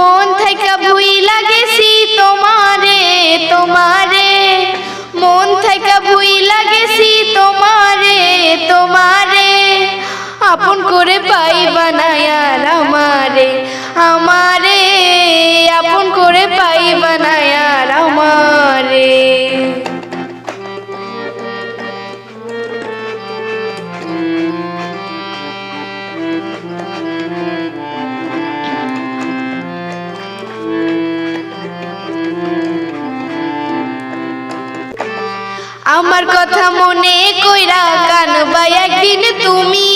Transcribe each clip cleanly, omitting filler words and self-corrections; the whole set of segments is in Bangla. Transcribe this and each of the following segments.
মন থেকে ভুইলা গেছি তোমারে তোমারে, মন থেকে ভুইলা গেছি তোমারে তোমারে, আপন করে পাইবা না আর আমারে আমারে, আপন করে পাইবা না আর আমারে। আমার কথা মনে কইরা কানবা একদিন তুমি,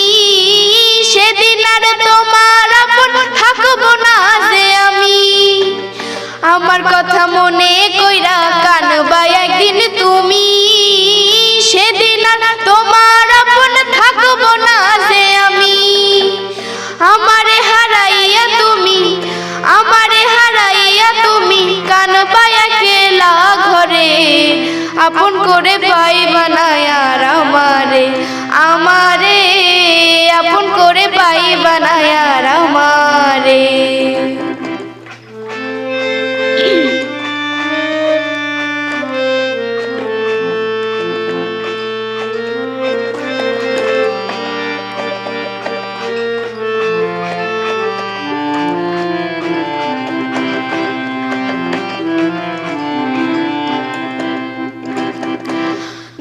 সেদিন আর তোমার আপন থাকবো না যে আমি। আমার কথা মনে কইরা কানবা একদিন তুমি, সেদিন আর তোমার আপন থাকবো না যে আমি। আমারে হারাইয়া তুমি, আমারে হারাইয়া তুমি কানবা একলা ঘরে, আপন করে পাইবা না আর আমারে আমারে, আপন করে পাইবা না আর আমারে।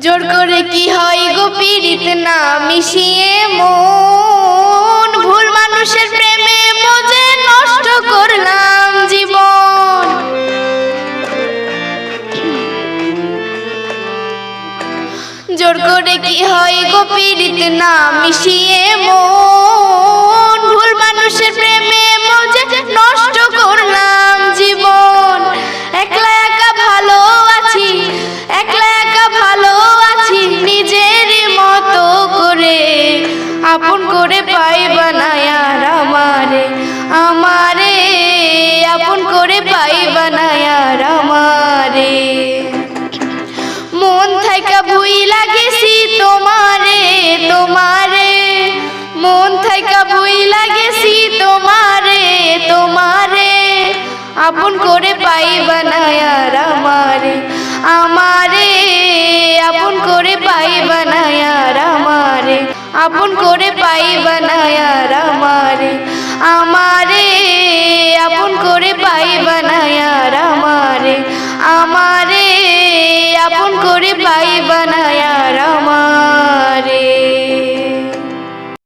জোর করে কি হয় গো পীড়িত না মিশিয়ে মন, ভুল মানুষের প্রেমে মজে নষ্ট করলাম জীবন। জোর করে কি হয় গো পীড়িত না মিশিয়ে মন, ভুল মানুষের প্রেমে মজে নষ্ট করলাম জীবন। একলা একা ভালো আছি, একলা একা ভালো আছি নিজের মতো করে, আপন করে পাইবা না আর আমারে আমারে, আপন করে পাইবা না আর আমারে। মন থেকে ভুইলা গেছি তোমারে তোমারে, মন থেকে ভুইলা গেছি তোমারে তোমারে, আপন করে পাইবা না আর আমারে আমারে, আপন করে পাইবা না আর আমারে, আপন করে পাইবা না আর আমারে আমারে, আপন করে পাইবা না আর আমারে আমারে, আপন করে পাইবা না আর আমারে।